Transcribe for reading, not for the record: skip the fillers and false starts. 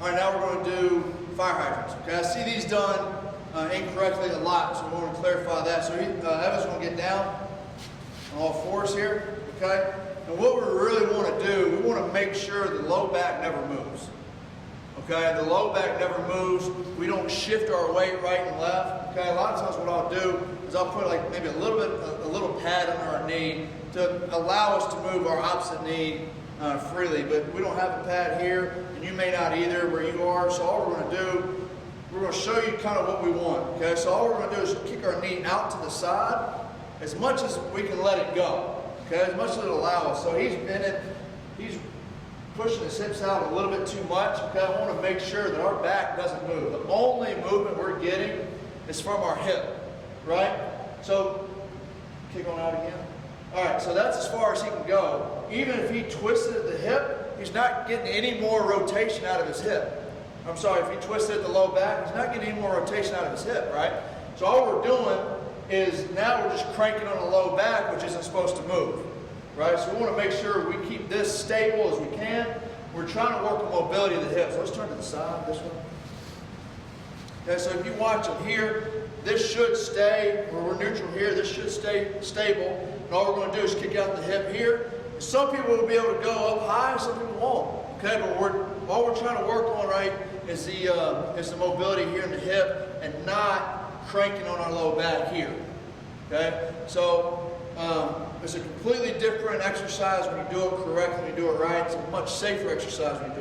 All right, now we're going to do fire hydrants. Okay, I see these done incorrectly a lot, so we want to clarify that. So Evan's going to get down on all fours here. Okay, and what we really want to do, we want to make sure the low back never moves. Okay, the low back never moves. We don't shift our weight right and left. Okay, a lot of times what I'll do is I'll put like maybe a little pad under our knee to allow us to move our opposite knee freely. But we don't have a pad here, and you may not either where you are. So all we're going to do, we're going to show you kind of what we want. Okay, so all we're going to do is kick our knee out to the side as much as we can let it go. Okay, as much as it'll allow us. So he's pushing his hips out a little bit too much. Okay, I want to make sure that our back doesn't move. The only movement we're getting is from our hip, right? So kick on out again. All right, so that's as far as he can go. Even if he twisted at the hip, he's not getting any more rotation out of his hip. I'm sorry, if he twisted at the low back, he's not getting any more rotation out of his hip, right? So all we're doing is now we're just cranking on the low back, which isn't supposed to move, right? So we want to make sure we keep this stable as we can. We're trying to work the mobility of the hips. Let's turn to the side, this one. Okay, so if you watch them here, this should stay, where we're neutral here, this should stay stable. And all we're going to do is kick out the hip here. Some people will be able to go up high, some people won't. Okay, but all we're trying to work on, right, is the mobility here in the hip and not cranking on our low back here. Okay, so it's a completely different exercise when you do it correctly, when you do it right. It's a much safer exercise when you do it